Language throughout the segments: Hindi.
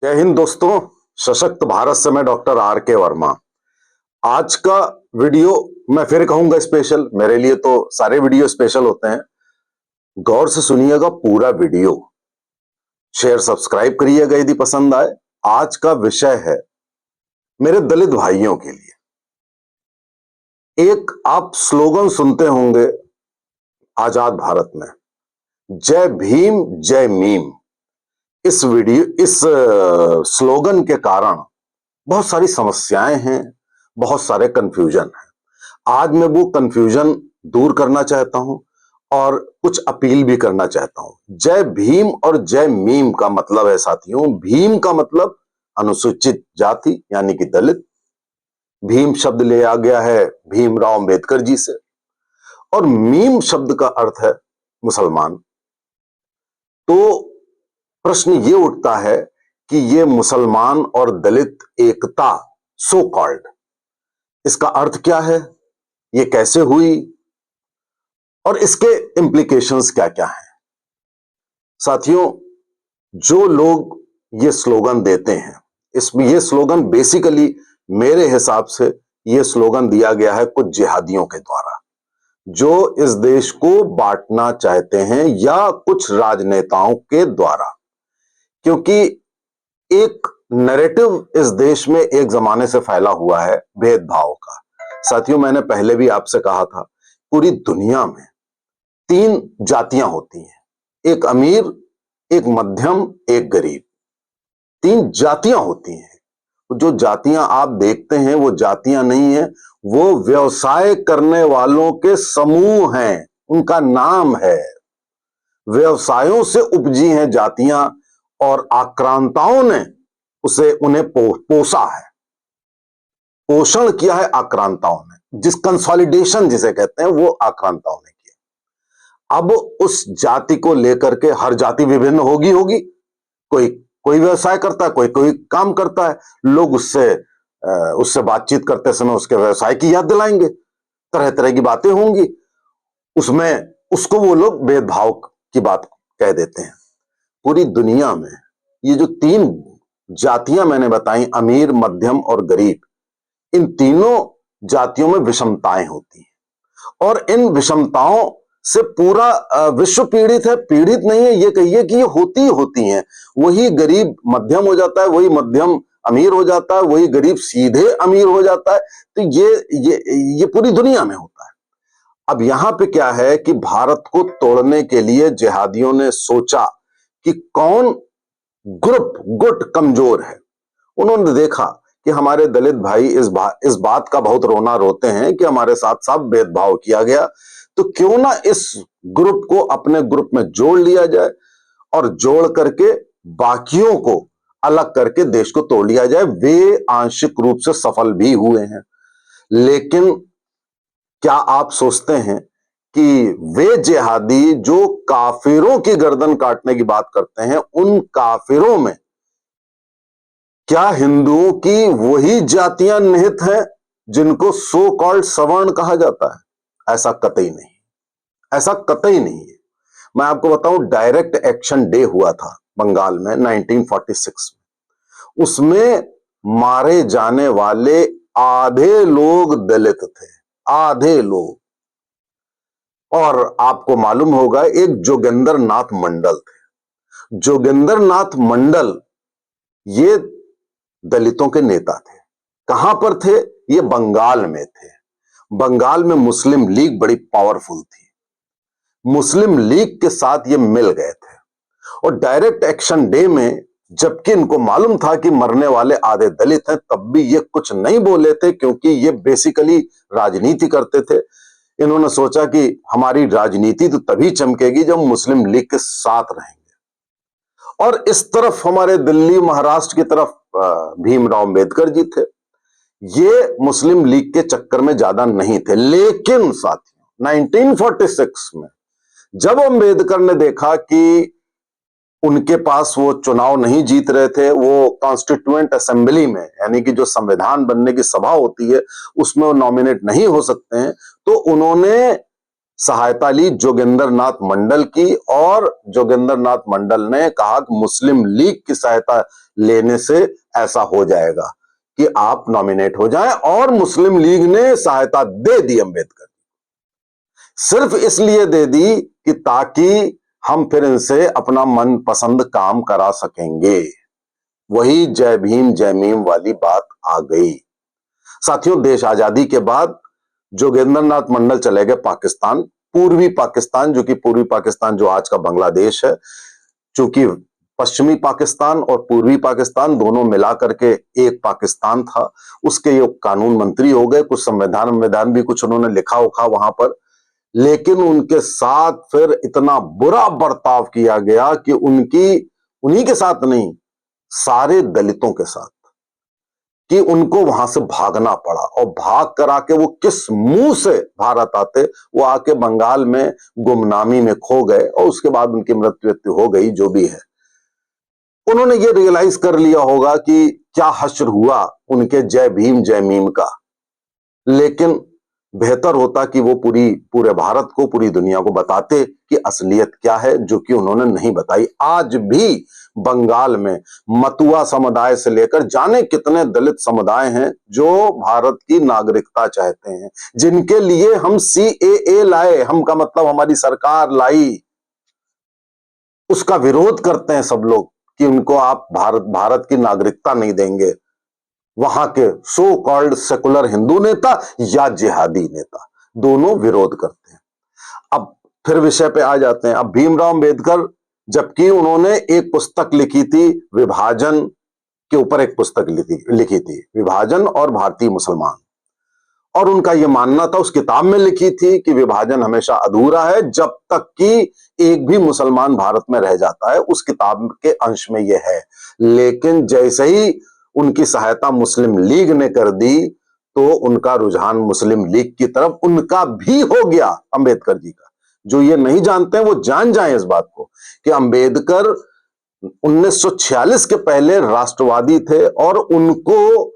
जय हिंद दोस्तों। सशक्त भारत से मैं डॉक्टर आर के वर्मा। आज का वीडियो मैं फिर कहूंगा स्पेशल। मेरे लिए तो सारे वीडियो स्पेशल होते हैं। गौर से सुनिएगा पूरा वीडियो। शेयर सब्सक्राइब करिएगा यदि पसंद आए। आज का विषय है मेरे दलित भाइयों के लिए। एक आप स्लोगन सुनते होंगे आजाद भारत में, जय भीम जय मीम। इस स्लोगन के कारण बहुत सारी समस्याएं हैं, बहुत सारे कंफ्यूजन हैं। आज मैं वो कंफ्यूजन दूर करना चाहता हूं और कुछ अपील भी करना चाहता हूं। जय भीम और जय मीम का मतलब है साथियों, भीम का मतलब अनुसूचित जाति यानी कि दलित। भीम शब्द ले आ गया है भीमराव अंबेडकर जी से। और मीम शब्द का अर्थ है मुसलमान। तो प्रश्न ये उठता है कि ये मुसलमान और दलित एकता सो कॉल्ड, इसका अर्थ क्या है, ये कैसे हुई और इसके इंप्लीकेशंस क्या क्या हैं। साथियों, जो लोग ये स्लोगन देते हैं, इसमें ये स्लोगन बेसिकली मेरे हिसाब से ये स्लोगन दिया गया है कुछ जिहादियों के द्वारा, जो इस देश को बांटना चाहते हैं, या कुछ राजनेताओं के द्वारा। क्योंकि एक नैरेटिव इस देश में एक जमाने से फैला हुआ है भेदभाव का। साथियों, मैंने पहले भी आपसे कहा था, पूरी दुनिया में 3 जातियां होती हैं, एक अमीर, एक मध्यम, एक गरीब। 3 जातियां होती हैं। जो जातियां आप देखते हैं वो जातियां नहीं है, वो व्यवसाय करने वालों के समूह हैं, उनका नाम है। व्यवसायों से उपजी हैं जातियां और आक्रांताओं ने उन्हें पोसा है, पोषण किया है आक्रांताओं ने। जिस कंसोलिडेशन जिसे कहते हैं वो आक्रांताओं ने किया। अब उस जाति को लेकर के हर जाति विभिन्न होगी। कोई कोई व्यवसाय करता है, कोई कोई काम करता है। लोग उससे बातचीत करते समय उसके व्यवसाय की याद दिलाएंगे, तरह तरह की बातें होंगी उसमें, उसको वो लोग भेदभाव की बात कह देते हैं। पूरी दुनिया में ये जो 3 जातियां मैंने बताई, अमीर, मध्यम और गरीब, इन तीनों जातियों में विषमताएं होती हैं और इन विषमताओं से पूरा विश्व पीड़ित है। पीड़ित नहीं है, ये कहिए कि ये होती हैं। वही गरीब मध्यम हो जाता है, वही मध्यम अमीर हो जाता है, वही गरीब सीधे अमीर हो जाता है। तो ये पूरी दुनिया में होता है। अब यहां पे क्या है कि भारत को तोड़ने के लिए जिहादियों ने सोचा कि कौन गुट कमजोर है। उन्होंने देखा कि हमारे दलित भाई इस बात का बहुत रोना रोते हैं कि हमारे साथ साथ भेदभाव किया गया, तो क्यों ना इस ग्रुप को अपने ग्रुप में जोड़ लिया जाए और जोड़ करके बाकियों को अलग करके देश को तोड़ लिया जाए। वे आंशिक रूप से सफल भी हुए हैं, लेकिन क्या आप सोचते हैं कि वे जिहादी जो काफिरों की गर्दन काटने की बात करते हैं, उन काफिरों में क्या हिंदुओं की वही जातियां निहित हैं जिनको सो कॉल्ड सवर्ण कहा जाता है? ऐसा कतई नहीं, ऐसा कतई नहीं है। मैं आपको बताऊं, डायरेक्ट एक्शन डे हुआ था बंगाल में 1946 में। उसमें मारे जाने वाले आधे लोग दलित थे, आधे लोग। और आपको मालूम होगा एक जोगेंद्र नाथ मंडल थे। जोगेंद्र नाथ मंडल ये दलितों के नेता थे। कहां पर थे? ये बंगाल में थे। बंगाल में मुस्लिम लीग बड़ी पावरफुल थी। मुस्लिम लीग के साथ ये मिल गए थे और डायरेक्ट एक्शन डे में, जबकि इनको मालूम था कि मरने वाले आधे दलित हैं, तब भी ये कुछ नहीं बोले थे, क्योंकि ये बेसिकली राजनीति करते थे। इन्होंने सोचा कि हमारी राजनीति तो तभी चमकेगी जब मुस्लिम लीग के साथ रहेंगे। और इस तरफ हमारे दिल्ली महाराष्ट्र की तरफ भीमराव अंबेडकर जी थे। ये मुस्लिम लीग के चक्कर में ज्यादा नहीं थे। लेकिन साथियों, 1946 में जब अंबेडकर ने देखा कि उनके पास वो चुनाव नहीं जीत रहे थे, वो कॉन्स्टिट्यूएंट असेंबली में, यानी कि जो संविधान बनने की सभा होती है, उसमें वो नॉमिनेट नहीं हो सकते हैं, तो उन्होंने सहायता ली जोगेंद्र नाथ मंडल की, और जोगेंद्र नाथ मंडल ने कहा कि मुस्लिम लीग की सहायता लेने से ऐसा हो जाएगा कि आप नॉमिनेट हो जाएं, और मुस्लिम लीग ने सहायता दे दी अंबेडकर, सिर्फ इसलिए दे दी कि ताकि हम फिर इनसे अपना मनपसंद काम करा सकेंगे। वही जय भीम जय मीम वाली बात आ गई। साथियों, देश आजादी के बाद जोगेंद्र नाथ मंडल चले गए पाकिस्तान, पूर्वी पाकिस्तान, जो कि पूर्वी पाकिस्तान जो आज का बांग्लादेश है, चूंकि पश्चिमी पाकिस्तान और पूर्वी पाकिस्तान दोनों मिला करके एक पाकिस्तान था। उसके ये कानून मंत्री हो गए, कुछ संविधान भी कुछ उन्होंने लिखा उखा वहां पर, लेकिन उनके साथ फिर इतना बुरा बर्ताव किया गया कि उन्हीं के साथ नहीं, सारे दलितों के साथ, कि उनको वहां से भागना पड़ा, और भाग कर आके वो किस मुंह से भारत आते, वो आके बंगाल में गुमनामी में खो गए, और उसके बाद उनकी मृत्यु हो गई। जो भी है, उन्होंने ये रियलाइज कर लिया होगा कि क्या हश्र हुआ उनके जय भीम जय मीम का, लेकिन बेहतर होता कि वो पूरे भारत को, पूरी दुनिया को बताते कि असलियत क्या है, जो कि उन्होंने नहीं बताई। आज भी बंगाल में मतुआ समुदाय से लेकर जाने कितने दलित समुदाय हैं जो भारत की नागरिकता चाहते हैं, जिनके लिए हम CAA लाए, हम का मतलब हमारी सरकार लाई, उसका विरोध करते हैं सब लोग कि उनको आप भारत की नागरिकता नहीं देंगे। वहां के सो कॉल्ड सेकुलर हिंदू नेता या जिहादी नेता दोनों विरोध करते हैं। अब फिर विषय पे आ जाते हैं। अब भीमराव अंबेडकर, जबकि उन्होंने एक पुस्तक लिखी थी विभाजन के ऊपर, एक पुस्तक लिखी थी विभाजन और भारतीय मुसलमान, और उनका यह मानना था, उस किताब में लिखी थी कि विभाजन हमेशा अधूरा है जब तक कि एक भी मुसलमान भारत में रह जाता है। उस किताब के अंश में यह है, लेकिन जैसे ही उनकी सहायता मुस्लिम लीग ने कर दी तो उनका रुझान मुस्लिम लीग की तरफ उनका भी हो गया, अंबेडकर जी का। जो ये नहीं जानते हैं वो जान जाएं इस बात को कि अंबेडकर 1946 के पहले राष्ट्रवादी थे, और उनको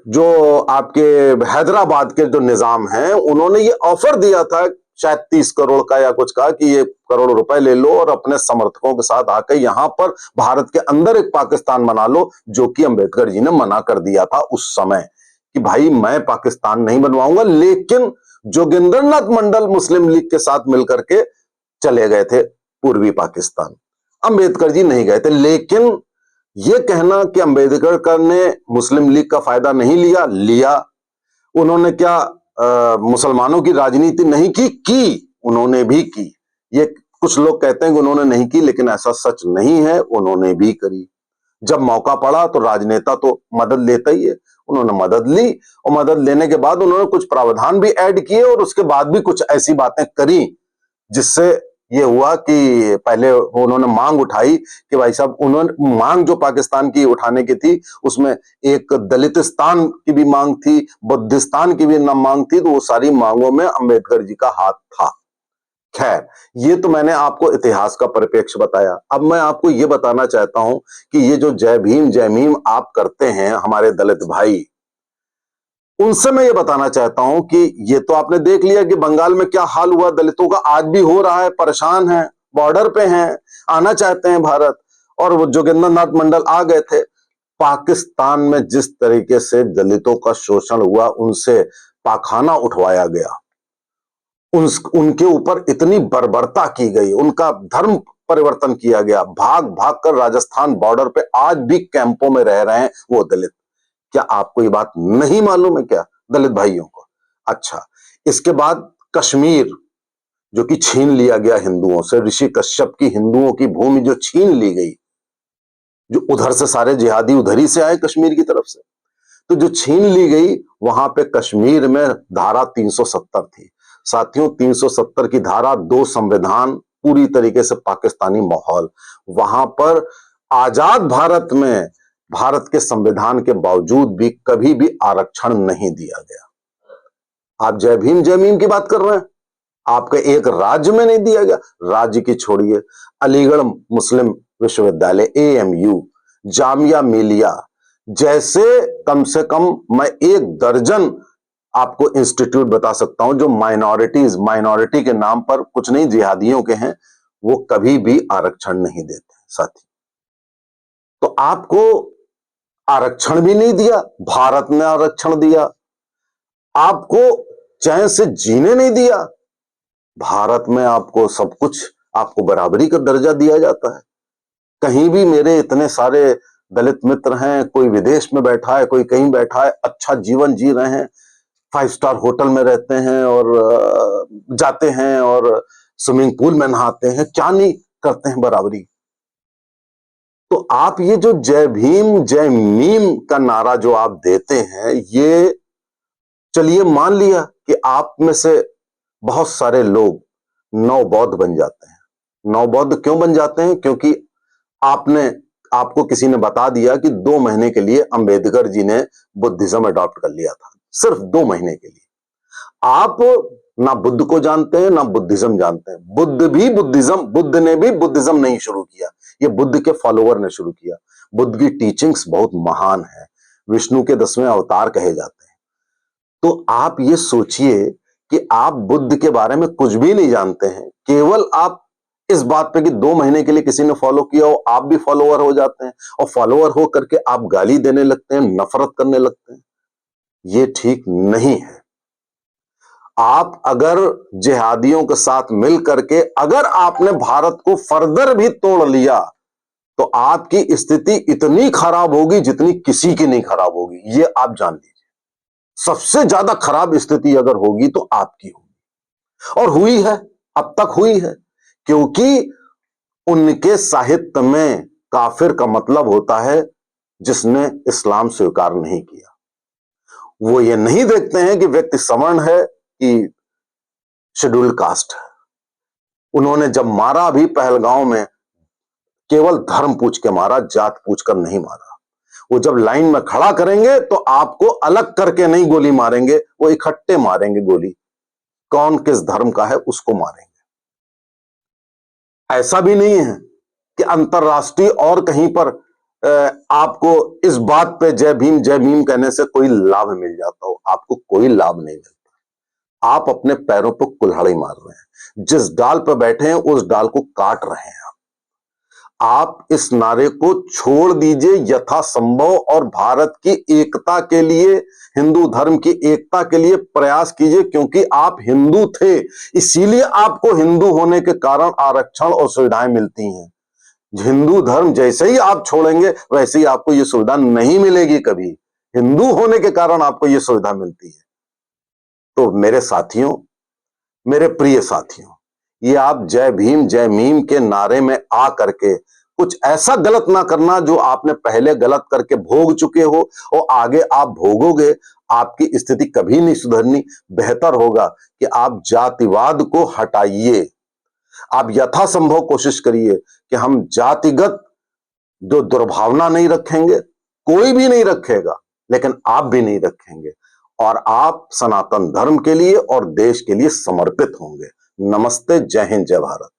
जो आपके हैदराबाद के जो निजाम हैं, उन्होंने ये ऑफर दिया था शायद 30 करोड़ का या कुछ का, कि ये करोड़ रुपए ले लो और अपने समर्थकों के साथ आकर यहां पर भारत के अंदर एक पाकिस्तान बना लो, जो कि अंबेडकर जी ने मना कर दिया था उस समय कि भाई मैं पाकिस्तान नहीं बनवाऊंगा। लेकिन जोगिंदर नाथ मंडल मुस्लिम लीग के साथ मिलकर के चले गए थे पूर्वी पाकिस्तान, अंबेडकर जी नहीं गए थे। लेकिन यह कहना कि अंबेडकर ने मुस्लिम लीग का फायदा नहीं लिया, उन्होंने क्या मुसलमानों की राजनीति नहीं की उन्होंने भी की। ये कुछ लोग कहते हैं कि उन्होंने नहीं की, लेकिन ऐसा सच नहीं है, उन्होंने भी करी। जब मौका पड़ा तो राजनेता तो मदद लेता ही है, उन्होंने मदद ली, और मदद लेने के बाद उन्होंने कुछ प्रावधान भी ऐड किए, और उसके बाद भी कुछ ऐसी बातें करी जिससे ये हुआ कि पहले उन्होंने मांग उठाई कि भाई साहब, उन्होंने मांग जो पाकिस्तान की उठाने की थी, उसमें एक दलितिस्तान की भी मांग थी, बुद्धिस्तान की भी मांग थी, तो वो सारी मांगों में अंबेडकर जी का हाथ था। खैर, ये तो मैंने आपको इतिहास का परिप्रेक्ष्य बताया। अब मैं आपको ये बताना चाहता हूं कि ये जो जय भीम जय मीम आप करते हैं हमारे दलित भाई, उनसे मैं ये बताना चाहता हूं कि ये तो आपने देख लिया कि बंगाल में क्या हाल हुआ दलितों का, आज भी हो रहा है, परेशान है, बॉर्डर पे हैं, आना चाहते हैं भारत, और वो जोगिंदर नाथ मंडल आ गए थे। पाकिस्तान में जिस तरीके से दलितों का शोषण हुआ, उनसे पाखाना उठवाया गया, उनके ऊपर इतनी बर्बरता की गई, उनका धर्म परिवर्तन किया गया, भाग भाग कर राजस्थान बॉर्डर पे आज भी कैंपों में रह रहे हैं वो दलित। क्या आपको ये बात नहीं मालूम है क्या दलित भाइयों को? अच्छा, इसके बाद कश्मीर जो कि छीन लिया गया हिंदुओं से, ऋषि कश्यप की हिंदुओं की भूमि जो छीन ली गई, जो उधर से सारे जिहादी उधर ही से आए कश्मीर की तरफ से, तो जो छीन ली गई, वहां पे कश्मीर में धारा 370 थी। साथियों, 370 की धारा, 2 संविधान, पूरी तरीके से पाकिस्तानी माहौल, वहां पर आजाद भारत में भारत के संविधान के बावजूद भी कभी भी आरक्षण नहीं दिया गया। आप जय भीम जय मीम की बात कर रहे हैं, आपके एक राज्य में नहीं दिया गया। राज्य की छोड़िए, अलीगढ़ मुस्लिम विश्वविद्यालय AMU, जामिया मिलिया जैसे कम से कम मैं 1 दर्जन आपको इंस्टीट्यूट बता सकता हूं जो माइनॉरिटी के नाम पर, कुछ नहीं जिहादियों के हैं, वो कभी भी आरक्षण नहीं देते साथी। तो आपको आरक्षण भी नहीं दिया, भारत ने आरक्षण दिया। आपको चैन से जीने नहीं दिया, भारत में आपको सब कुछ, आपको बराबरी का दर्जा दिया जाता है। कहीं भी मेरे इतने सारे दलित मित्र हैं, कोई विदेश में बैठा है, कोई कहीं बैठा है, अच्छा जीवन जी रहे हैं, 5 स्टार होटल में रहते हैं और जाते हैं और स्विमिंग पूल में नहाते हैं, क्या नहीं करते हैं बराबरी। तो आप ये जो जय भीम जय मीम का नारा जो आप देते हैं, ये चलिए मान लिया कि आप में से बहुत सारे लोग नवबौद्ध बन जाते हैं। नवबौद्ध क्यों बन जाते हैं? क्योंकि आपको किसी ने बता दिया कि 2 महीने के लिए अंबेडकर जी ने बुद्धिज्म अडॉप्ट कर लिया था, सिर्फ 2 महीने के लिए। आप ना बुद्ध को जानते हैं ना बुद्धिज्म जानते हैं। बुद्ध ने भी बुद्धिज्म नहीं शुरू किया, ये बुद्ध के फॉलोवर ने शुरू किया। बुद्ध की टीचिंग्स बहुत महान है, विष्णु के 10वें अवतार कहे जाते हैं। तो आप ये सोचिए कि आप बुद्ध के बारे में कुछ भी नहीं जानते हैं, केवल आप इस बात पे कि 2 महीने के लिए किसी ने फॉलो किया हो, आप भी फॉलोवर हो जाते हैं और फॉलोवर हो करके आप गाली देने लगते हैं, नफरत करने लगते हैं। ये ठीक नहीं है। आप अगर जिहादियों के साथ मिल करके अगर आपने भारत को फर्दर भी तोड़ लिया तो आपकी स्थिति इतनी खराब होगी जितनी किसी की नहीं खराब होगी, ये आप जान लीजिए। सबसे ज्यादा खराब स्थिति अगर होगी तो आपकी होगी, और हुई है, अब तक हुई है। क्योंकि उनके साहित्य में काफिर का मतलब होता है जिसने इस्लाम स्वीकार नहीं किया। वो ये नहीं देखते हैं कि व्यक्ति सवर्ण है कि शेड्यूल्ड कास्ट है। उन्होंने जब मारा भी पहलगांव में, केवल धर्म पूछ के मारा, जात पूछ कर नहीं मारा। वो जब लाइन में खड़ा करेंगे तो आपको अलग करके नहीं गोली मारेंगे, वो इकट्ठे मारेंगे गोली। कौन किस धर्म का है उसको मारेंगे। ऐसा भी नहीं है कि अंतरराष्ट्रीय और कहीं पर आपको इस बात पे जय भीम कहने से कोई लाभ मिल जाता हो। आपको कोई लाभ नहीं मिलता। आप अपने पैरों पर कुल्हाड़ी मार रहे हैं। जिस डाल पर बैठे हैं उस डाल को काट रहे हैं। आप इस नारे को छोड़ दीजिए यथासंभव और भारत की एकता के लिए, हिंदू धर्म की एकता के लिए प्रयास कीजिए। क्योंकि आप हिंदू थे, इसीलिए आपको हिंदू होने के कारण आरक्षण और सुविधाएं मिलती हैं। हिंदू धर्म जैसे ही आप छोड़ेंगे वैसे ही आपको यह सुविधा नहीं मिलेगी कभी। हिंदू होने के कारण आपको यह सुविधा मिलती है। तो मेरे साथियों, मेरे प्रिय साथियों, ये आप जय भीम जय मीम के नारे में आ करके कुछ ऐसा गलत ना करना जो आपने पहले गलत करके भोग चुके हो और आगे आप भोगोगे। आपकी स्थिति कभी नहीं सुधरनी। बेहतर होगा कि आप जातिवाद को हटाइए। आप यथासंभव कोशिश करिए कि हम जातिगत जो दुर्भावना नहीं रखेंगे, कोई भी नहीं रखेगा, लेकिन आप भी नहीं रखेंगे, और आप सनातन धर्म के लिए और देश के लिए समर्पित होंगे। नमस्ते, जय हिंद, जय भारत।